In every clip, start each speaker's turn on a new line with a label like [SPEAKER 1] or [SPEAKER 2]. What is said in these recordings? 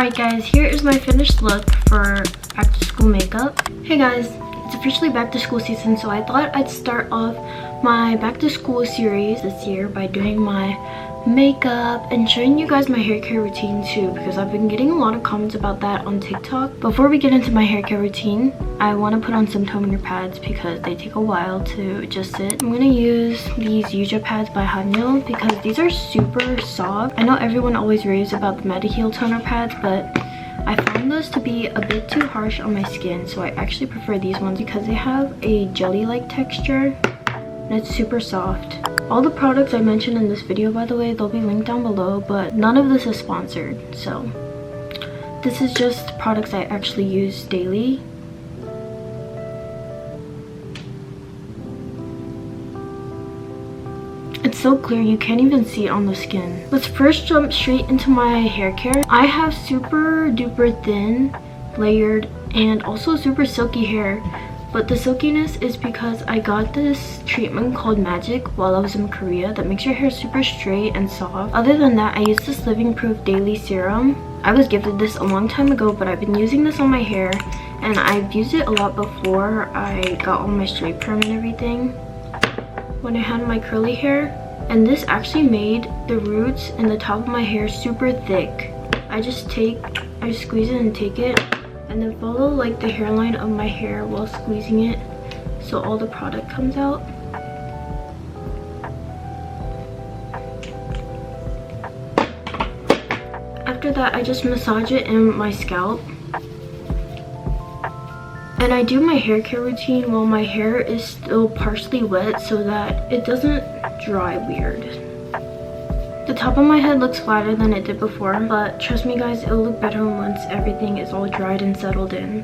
[SPEAKER 1] Alright guys, here is my finished look for back to school makeup. Hey guys, it's officially back to school season, so I thought I'd start off my back to school series this year by doing my makeup and showing you guys my hair care routine too, because I've been getting a lot of comments about that on TikTok. Before we get into my hair care routine, I want to put on some toner pads because they take a while to adjust it. I'm going to use these Yuja pads by Hanyo because these are super soft. I know everyone always raves about the Mediheal toner pads, but I found those to be a bit too harsh on my skin, so I actually prefer these ones because they have a jelly-like texture and it's super soft. All the products I mentioned in this video, by the way, they'll be linked down below, but none of this is sponsored, so this is just products I actually use daily. It's so clear you can't even see it on the skin. Let's first jump straight into my hair care. I have super duper thin, layered, and also super silky hair. But the silkiness is because I got this treatment called Magic while I was in Korea that makes your hair super straight and soft. Other than that, I use this Living Proof Daily Serum. I was gifted this a long time ago, but I've been using this on my hair and I've used it a lot before I got all my straight perm and everything when I had my curly hair. And this actually made the roots and the top of my hair super thick. I just squeeze it and take it, and then follow like the hairline of my hair while squeezing it so all the product comes out. After that, I just massage it in my scalp. And I do my hair care routine while my hair is still partially wet so that it doesn't dry weird. The top of my head looks flatter than it did before, but trust me guys, it'll look better once everything is all dried and settled in.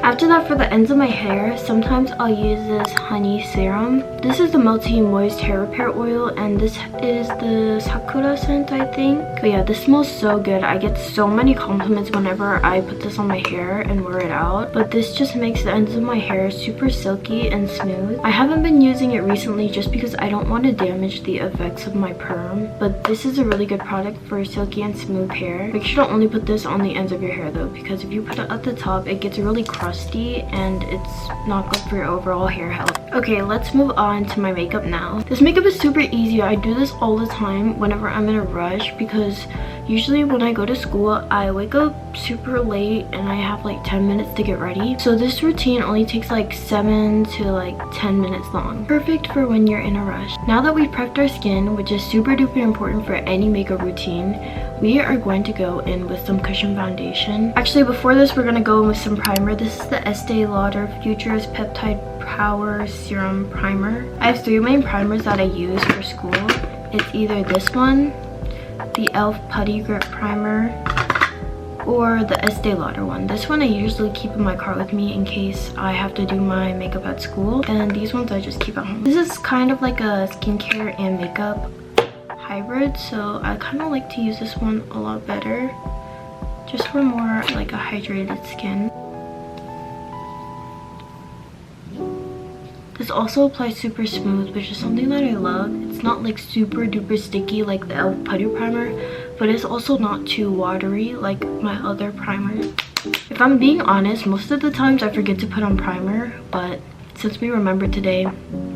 [SPEAKER 1] After that, for the ends of my hair, sometimes I'll use this honey serum. This is the Melty Moist Hair Repair Oil, and this is the Sakura scent, I think. But yeah, this smells so good. I get so many compliments whenever I put this on my hair and wear it out. But this just makes the ends of my hair super silky and smooth. I haven't been using it recently just because I don't want to damage the effects of my perm. But this is a really good product for silky and smooth hair. Make sure to only put this on the ends of your hair though, because if you put it at the top, it gets really crusty and it's not good for your overall hair health. Okay, let's move on to my makeup now. This makeup is super easy. I do this all the time whenever I'm in a rush because usually when I go to school, I wake up super late and I have like 10 minutes to get ready. So this routine only takes like 7 to like 10 minutes long. Perfect for when you're in a rush. Now that we've prepped our skin, which is super duper important for any makeup routine, we are going to go in with some cushion foundation. Actually, before this, we're going to go in with some primer. This is the Estee Lauder Futures Peptide Power Serum Primer. I have 3 main primers that I use for school. It's either this one, the e.l.f. Putty Grip Primer, or the Estee Lauder one. This one I usually keep in my car with me in case I have to do my makeup at school, and these ones I just keep at home. This is kind of like a skincare and makeup hybrid, so I kind of like to use this one a lot better just for more like a hydrated skin. This also applies super smooth, which is something that I love. It's not like super duper sticky like the e.l.f. Putty Primer, but it's also not too watery like my other primers. If I'm being honest, most of the times I forget to put on primer, but since we remember today,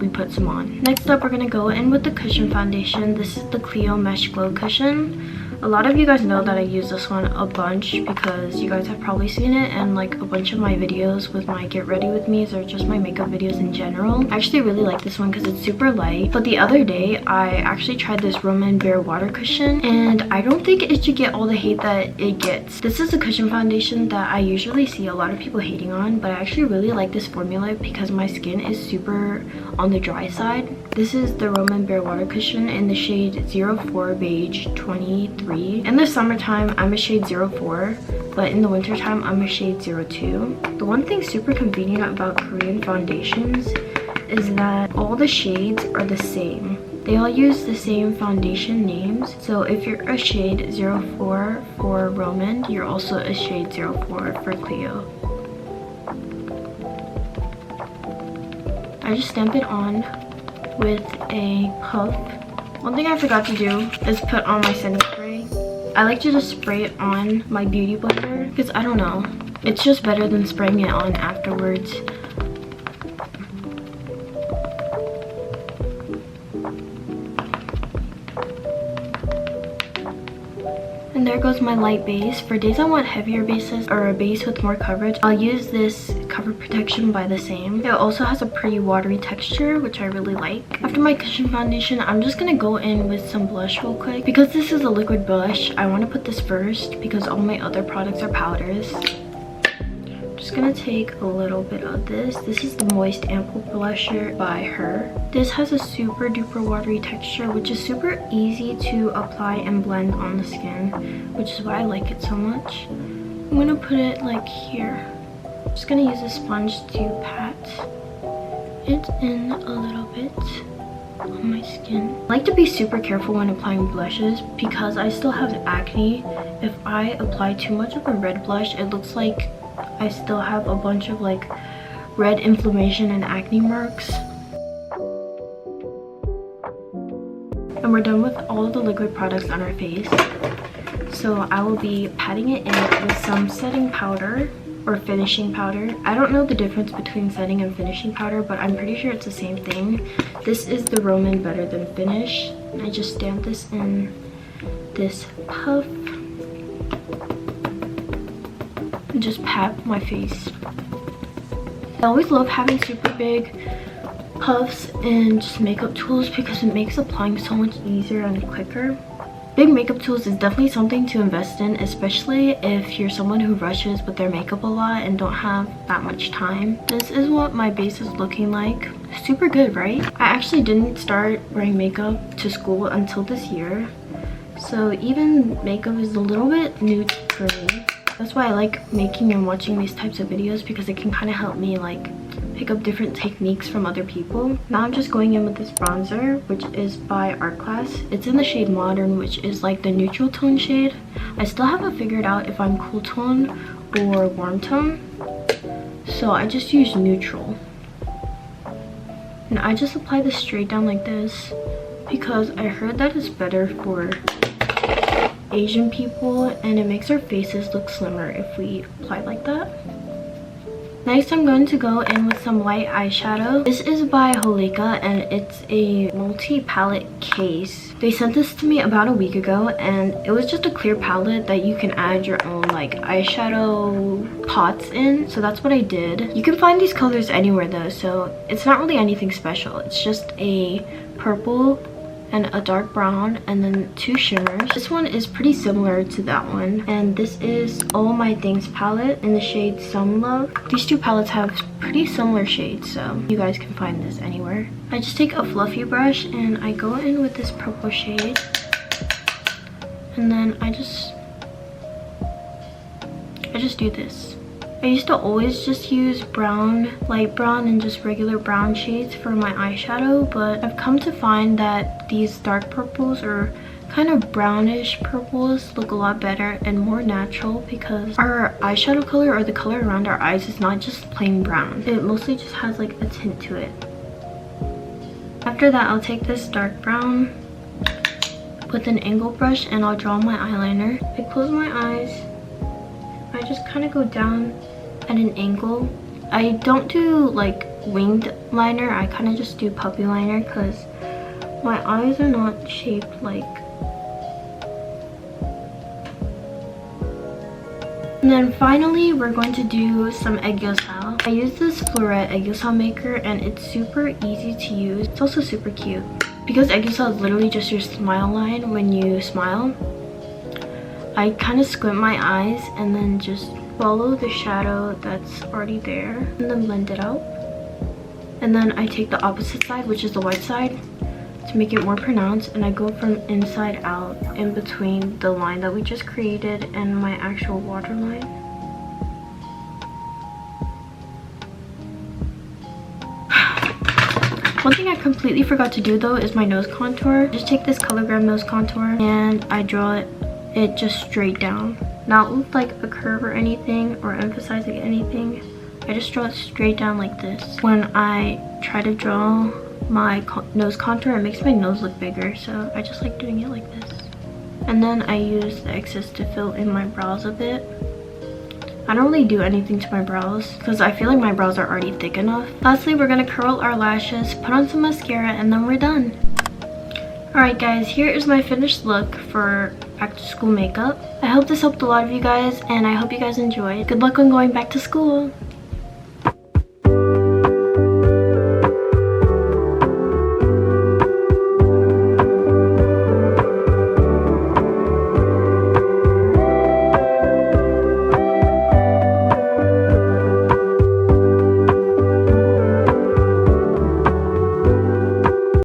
[SPEAKER 1] we put some on. Next up, we're gonna go in with the cushion foundation. This is the Clio Mesh Glow Cushion. A lot of you guys know that I use this one a bunch because you guys have probably seen it in like a bunch of my videos with my get ready with me's or just my makeup videos in general. I actually really like this one because it's super light. But the other day, I actually tried this Roman Bear water cushion and I don't think it should get all the hate that it gets. This is a cushion foundation that I usually see a lot of people hating on, but I actually really like this formula because my skin is super on the dry side. This is the Roman Bear water cushion in the shade 04 Beige 23. In the summertime, I'm a shade 04, but in the wintertime, I'm a shade 02. The one thing super convenient about Korean foundations is that all the shades are the same. They all use the same foundation names. So if you're a shade 04 for Roman, you're also a shade 04 for Clio. I just stamp it on with a puff. One thing I forgot to do is put on my setting spray. I like to just spray it on my beauty blender because I don't know, it's just better than spraying it on afterwards. And there goes my light base. For days I want heavier bases or a base with more coverage, I'll use this Cover Protection by The Same. It also has a pretty watery texture, which I really like. After my cushion foundation, I'm just gonna go in with some blush real quick. Because this is a liquid blush, I want to put this first because all my other products are powders. Just gonna take a little bit of this. This is the Moist Ampoule blusher by her. This has a super duper watery texture, which is super easy to apply and blend on the skin, which is why I like it so much. I'm gonna put it like here. I'm just gonna use a sponge to pat it in a little bit on my skin. I like to be super careful when applying blushes because I still have acne. If I apply too much of a red blush, it looks like I still have a bunch of like red inflammation and acne marks. And we're done with all of the liquid products on our face. So I will be patting it in with some setting powder or finishing powder. I don't know the difference between setting and finishing powder, but I'm pretty sure it's the same thing. This is the Roman Better Than Finish. I just stamp this in this puff. And just pat my face. I always love having super big puffs and just makeup tools because it makes applying so much easier and quicker. Big makeup tools is definitely something to invest in, especially if you're someone who rushes with their makeup a lot and don't have that much time. This is what my base is looking like. Super good, right? I actually didn't start wearing makeup to school until this year, so even makeup is a little bit new for me. That's why I like making and watching these types of videos because it can kind of help me like pick up different techniques from other people. Now I'm just going in with this bronzer, which is by Art Class. It's in the shade Modern, which is like the neutral tone shade. I still haven't figured out if I'm cool tone or warm tone, so I just use neutral. And I just apply this straight down like this because I heard that it's better for Asian people and it makes our faces look slimmer if we apply like that. Next, I'm going to go in with some white eyeshadow. This is by HOLIKA and it's a multi-palette case. They sent this to me about a week ago and it was just a clear palette that you can add your own like eyeshadow pots in. So that's what I did. You can find these colors anywhere though, so it's not really anything special. It's just a purple and a dark brown and then two shimmers. This one is pretty similar to that one, and this is All My Things palette in the shade Some Love. These two palettes have pretty similar shades, so you guys can find this anywhere. I just take a fluffy brush and I go in with this purple shade, and then I just do this. I used to always just use brown, light brown, and just regular brown shades for my eyeshadow, but I've come to find that these dark purples or kind of brownish purples look a lot better and more natural because our eyeshadow color or the color around our eyes is not just plain brown. It mostly just has like a tint to it. After that, I'll take this dark brown with an angle brush and I'll draw my eyeliner. I close my eyes. I just kind of go down at an angle. I don't do like winged liner, I kind of just do puppy liner because my eyes are not shaped like. And then finally we're going to do some Aegyosal. I use this Florette Aegyosal maker and it's super easy to use. It's also super cute because Aegyosal is literally just your smile line when you smile. I kind of squint my eyes and then just follow the shadow that's already there and then blend it out. And then I take the opposite side, which is the white side, to make it more pronounced, and I go from inside out in between the line that we just created and my actual waterline. One thing I completely forgot to do though is my nose contour. Just take this Colorgram nose contour and I draw it just straight down, not with like a curve or anything or emphasizing anything. I just draw it straight down like this. When I try to draw my nose contour, it makes my nose look bigger, so I just like doing it like this. And then I use the excess to fill in my brows a bit. I don't really do anything to my brows because I feel like my brows are already thick enough. Lastly, we're gonna curl our lashes, put on some mascara, and then we're done. Alright guys, here is my finished look for back to school makeup. I hope this helped a lot of you guys, and I hope you guys enjoyed. Good luck on going back to school.